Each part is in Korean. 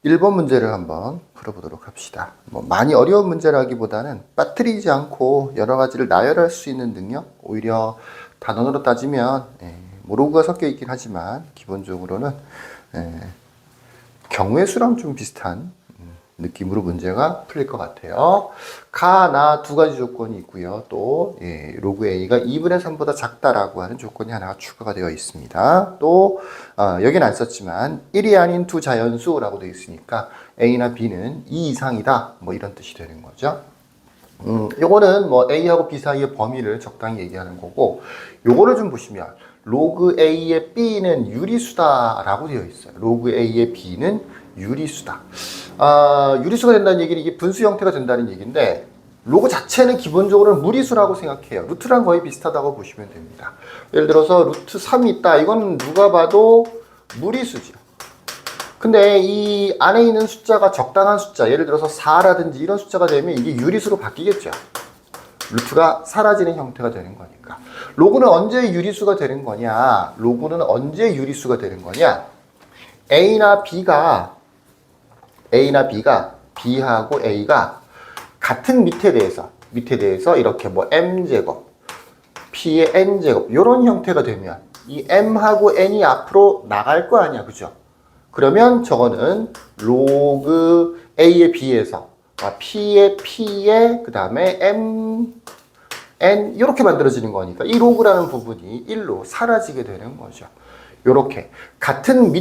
1번 문제를 한번 풀어보도록 합시다. 뭐 많이 어려운 문제라기보다는 빠뜨리지 않고 여러 가지를 나열할 수 있는 능력, 오히려 단원으로 따지면 모로그가 섞여 있긴 하지만 기본적으로는 경우의 수랑 좀 비슷한 느낌으로 문제가 풀릴 것 같아요. 가, 나 두 가지 조건이 있고요. 또 로그 A가 2분의 3보다 작다라고 하는 조건이 하나가 추가가 되어 있습니다. 또 여기는 안 썼지만 1이 아닌 두 자연수라고 되어 있으니까 A나 B는 2 이상이다. 뭐 이런 뜻이 되는 거죠. 요거는 뭐 A하고 B 사이의 범위를 적당히 얘기하는 거고, 요거를 좀 보시면 로그 A의 B는 유리수다라고 되어 있어요. 로그 A의 B는 유리수다. 유리수가 된다는 얘기는 이게 분수 형태가 된다는 얘기인데, 로그 자체는 기본적으로는 무리수라고 생각해요. 루트랑 거의 비슷하다고 보시면 됩니다. 예를 들어서 루트 3이 있다. 이건 누가 봐도 무리수죠. 근데 이 안에 있는 숫자가 적당한 숫자, 예를 들어서 4라든지 이런 숫자가 되면 이게 유리수로 바뀌겠죠. 루트가 사라지는 형태가 되는 거니까. 로그는 언제 유리수가 되는 거냐? 로그는 언제 유리수가 되는 거냐? A나 B가 B하고 A가 같은 밑에 대해서 이렇게 뭐 M제곱, P의 N제곱, 이런 형태가 되면 이 M하고 N이 앞으로 나갈 거 아니야. 그죠? 그러면 저거는 로그 A의 B에서 P의 그 다음에 M, N 이렇게 만들어지는 거니까 이 로그라는 부분이 1로 사라지게 되는 거죠. 이렇게 같은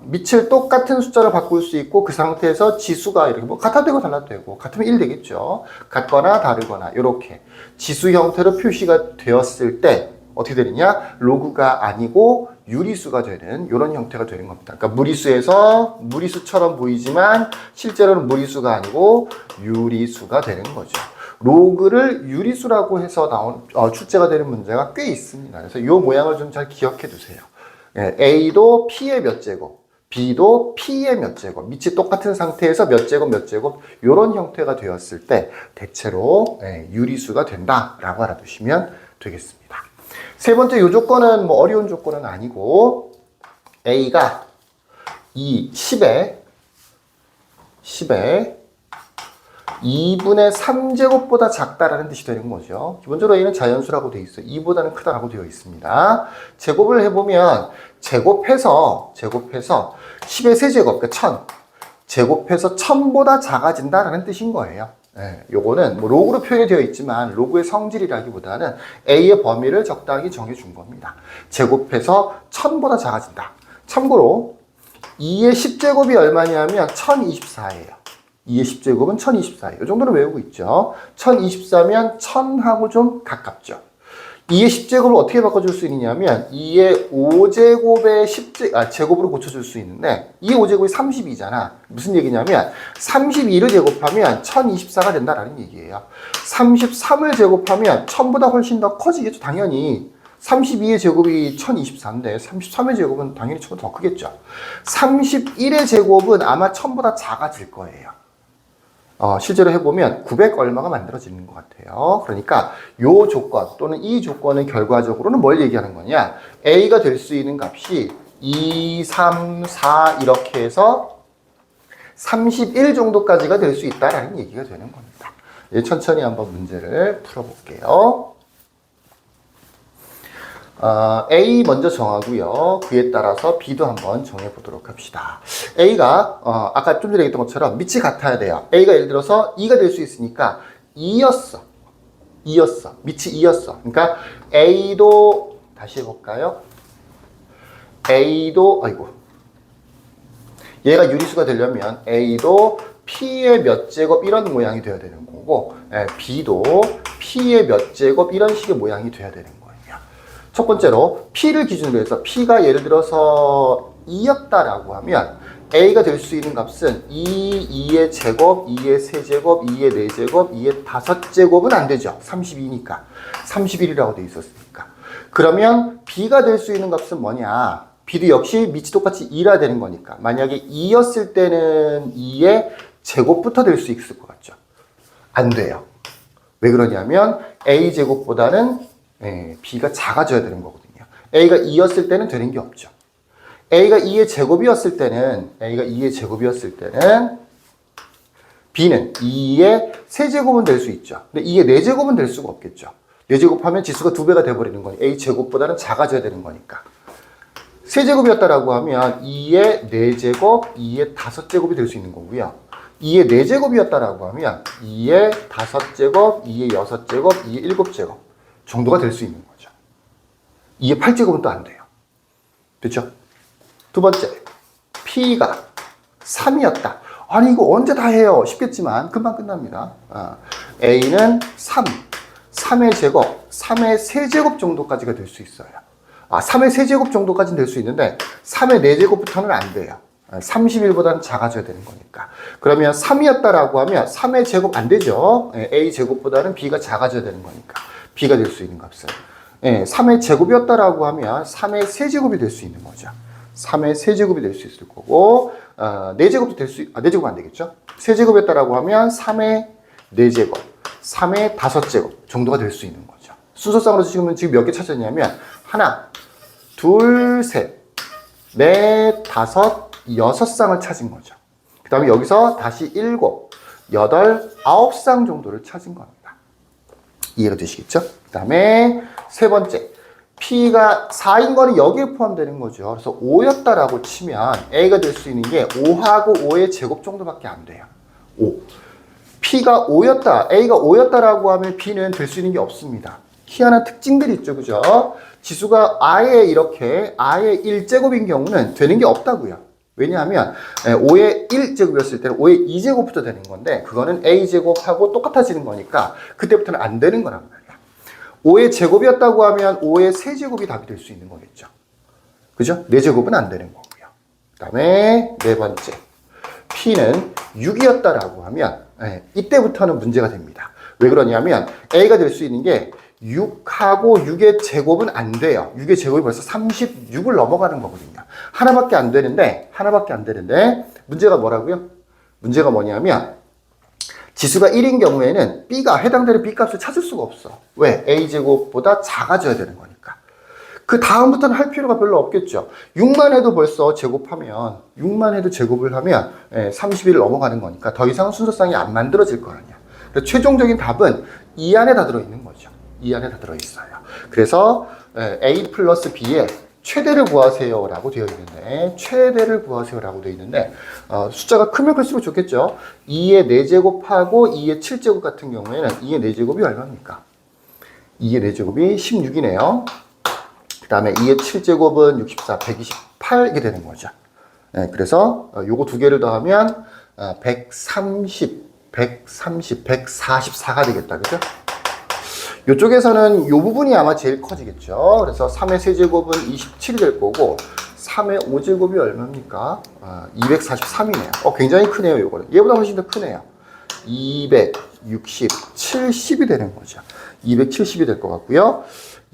밑을 똑같은 숫자로 바꿀 수 있고 그 상태에서 지수가 이렇게 뭐 같아도 되고 달라도 되고 같으면 1 되겠죠. 같거나 다르거나 이렇게 지수 형태로 표시가 되었을 때 어떻게 되느냐? 로그가 아니고 유리수가 되는 이런 형태가 되는 겁니다. 그러니까 무리수에서 무리수처럼 보이지만 실제로는 무리수가 아니고 유리수가 되는 거죠. 로그를 유리수라고 해서 나온 출제가 되는 문제가 꽤 있습니다. 그래서 이 모양을 좀 잘 기억해 두세요. A도 P의 몇 제곱, B도 P의 몇 제곱, 밑이 똑같은 상태에서 몇 제곱 이런 형태가 되었을 때 대체로 유리수가 된다라고 알아두시면 되겠습니다. 세 번째 요 조건은 뭐 어려운 조건은 아니고 A가 10에 2분의 3제곱보다 작다라는 뜻이 되는 거죠. 기본적으로 A는 자연수라고 되어 있어요. 2보다는 크다라고 되어 있습니다. 제곱을 해보면 제곱해서 10의 세제곱, 그러니까 1000. 제곱해서 1000보다 작아진다라는 뜻인 거예요. 요거는 뭐 로그로 표현이 되어 있지만 로그의 성질이라기보다는 A의 범위를 적당히 정해준 겁니다. 제곱해서 1000보다 작아진다. 참고로 2의 10제곱이 얼마냐면 1024예요. 2의 10제곱은 1024예요. 이 정도는 외우고 있죠. 1024면 1000하고 좀 가깝죠. 2의 10제곱을 어떻게 바꿔줄 수 있느냐면 2의 5제곱의 제곱으로 고쳐줄 수 있는데 2의 5제곱이 32잖아. 무슨 얘기냐면 32를 제곱하면 1024가 된다라는 얘기예요. 33을 제곱하면 1000보다 훨씬 더 커지겠죠. 당연히 32의 제곱이 1024인데 33의 제곱은 당연히 1000보다 더 크겠죠. 31의 제곱은 아마 1000보다 작아질 거예요. 실제로 해보면 900 얼마가 만들어지는 것 같아요. 그러니까 요 조건 또는 이 조건은 결과적으로는 뭘 얘기하는 거냐? A가 될 수 있는 값이 2, 3, 4 이렇게 해서 31 정도까지가 될 수 있다라는 얘기가 되는 겁니다. 천천히 한번 문제를 풀어볼게요. A 먼저 정하고요. 그에 따라서 B도 한번 정해보도록 합시다. A가 아까 좀 전에 얘기했던 것처럼 밑이 같아야 돼요. A가 예를 들어서 2가 될 수 있으니까 2였어. 밑이 2였어. 그러니까 A도 다시 해볼까요? A도 얘가 유리수가 되려면 A도 P의 몇 제곱 이런 모양이 돼야 되는 거고 B도 P의 몇 제곱 이런 식의 모양이 돼야 되는 거예요. 첫 번째로 P를 기준으로 해서 P가 예를 들어서 2였다라고 하면 A가 될 수 있는 값은 2의 제곱, 2의 세제곱, 2의 4제곱, 2의 5제곱은 안 되죠. 32니까. 31이라고 돼 있었으니까. 그러면 B가 될 수 있는 값은 뭐냐? B도 역시 밑이 똑같이 2라 되는 거니까. 만약에 2였을 때는 2의 제곱부터 될 수 있을 것 같죠. 안 돼요. 왜 그러냐면 A제곱보다는 B가 작아져야 되는 거거든요. A가 2였을 때는 되는 게 없죠. A가 2의 제곱이었을 때는 B는 2의 세제곱은 될 수 있죠. 근데 2의 4제곱은 될 수가 없겠죠. 4제곱하면 지수가 2배가 돼버리는 거니 A 제곱보다는 작아져야 되는 거니까. 세제곱이었다라고 하면 2의 4제곱, 2의 5제곱이 될 수 있는 거고요. 2의 4제곱이었다라고 하면 2의 5제곱, 2의 6제곱, 2의 7제곱 정도가 될 수 있는 거죠. 2의 8제곱은 또 안 돼요. 됐죠? 두 번째, P가 3이었다. 아니 이거 언제 다 해요? 쉽겠지만 금방 끝납니다. A는 3의 제곱, 3의 세제곱 정도까지가 될 수 있어요. 3의 세제곱 정도까지는 될 수 있는데 3의 4제곱부터는 안 돼요. 31보다는 작아져야 되는 거니까. 그러면 3이었다라고 하면 3의 제곱 안 되죠. A 제곱보다는 B가 작아져야 되는 거니까. B가 될 수 있는 값은. 3의 제곱이었다라고 하면 3의 세제곱이 될 수 있는 거죠. 3의 세제곱이 될 수 있을 거고, 4제곱도 될 수, 4제곱 안 되겠죠? 세제곱이었다라고 하면 3의 4제곱, 3의 5제곱 정도가 될 수 있는 거죠. 순서상으로 지금 몇 개 찾았냐면, 하나, 둘, 셋, 넷, 다섯, 6쌍을 찾은 거죠. 그 다음에 여기서 다시 7, 8, 9쌍 정도를 찾은 겁니다. 이해가 되시겠죠? 그 다음에 세 번째, P가 4인 거는 여기에 포함되는 거죠. 그래서 5였다라고 치면 A가 될 수 있는 게 5하고 5의 제곱 정도밖에 안 돼요. 5. P가 5였다, A가 5였다라고 하면 B는 될 수 있는 게 없습니다. 희한한 특징들이 있죠, 그죠? 지수가 아예 1제곱인 경우는 되는 게 없다고요. 왜냐하면 5의 1제곱이었을 때는 5의 2제곱부터 되는 건데 그거는 A제곱하고 똑같아지는 거니까 그때부터는 안 되는 거란 말이야. 5의 제곱이었다고 하면 5의 세제곱이 답이 될 수 있는 거겠죠. 그죠? 4제곱은 안 되는 거고요. 그 다음에 네 번째, P는 6이었다라고 하면 이때부터는 문제가 됩니다. 왜 그러냐면 A가 될 수 있는 게 6하고 6의 제곱은 안 돼요. 6의 제곱이 벌써 36을 넘어가는 거거든요. 하나밖에 안 되는데 문제가 뭐라고요? 문제가 뭐냐면 지수가 1인 경우에는 B가 해당되는 B값을 찾을 수가 없어. 왜? A제곱보다 작아져야 되는 거니까. 그 다음부터는 할 필요가 별로 없겠죠. 6만 해도 벌써 제곱하면 6만 해도 제곱을 하면 30일을 넘어가는 거니까 더 이상 순서상이 안 만들어질 거 아니야. 그래서 최종적인 답은 이 안에 다 들어있는 거죠. 이 안에 다 들어있어요. 그래서 A 플러스 B의 최대를 구하세요 라고 되어 있는데 최대를 구하세요 라고 되어 있는데 숫자가 크면 클수록 좋겠죠. 2의 4제곱하고 2의 7제곱 같은 경우에는 2의 4제곱이 얼마입니까? 2의 4제곱이 16이네요. 그 다음에 2의 7제곱은 64, 128 이렇게 되는 거죠. 그래서 요거 두 개를 더하면 144가 되겠다. 그죠? 이쪽에서는 이 부분이 아마 제일 커지겠죠. 그래서 3의 세제곱은 27이 될 거고 3의 5제곱이 얼마입니까? 243이네요. 굉장히 크네요. 요거는. 얘보다 훨씬 더 크네요. 260, 70이 되는 거죠. 270이 될 것 같고요.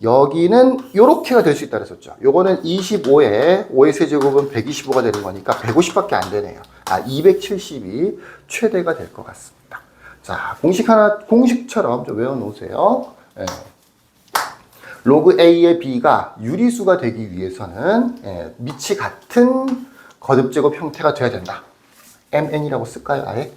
여기는 요렇게가 될 수 있다 그랬었죠. 요거는 25에 5의 세제곱은 125가 되는 거니까 150밖에 안 되네요. 270이 최대가 될 것 같습니다. 자, 공식처럼 좀 외워놓으세요. 로그 A의 B가 유리수가 되기 위해서는 밑이 같은 거듭제곱 형태가 돼야 된다. MN이라고 쓸까요, 아예?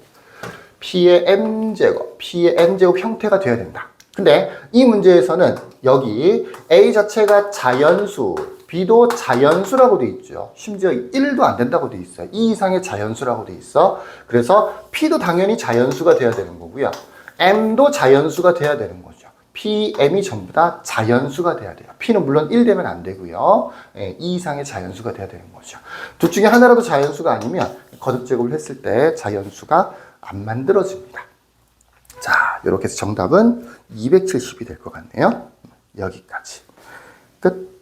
P의 M제곱, P의 N제곱 형태가 돼야 된다. 근데 이 문제에서는 여기 A 자체가 자연수, B도 자연수라고 돼 있죠. 심지어 1도 안 된다고 돼 있어요. 2 이상의 자연수라고 돼 있어. 그래서 P도 당연히 자연수가 돼야 되는 거고요. M도 자연수가 돼야 되는 거죠. P, M이 전부 다 자연수가 돼야 돼요. P는 물론 1 되면 안 되고요. 2 이상의 자연수가 돼야 되는 거죠. 둘 중에 하나라도 자연수가 아니면 거듭제곱을 했을 때 자연수가 안 만들어집니다. 자, 이렇게 해서 정답은 270이 될 것 같네요. 여기까지. 끝.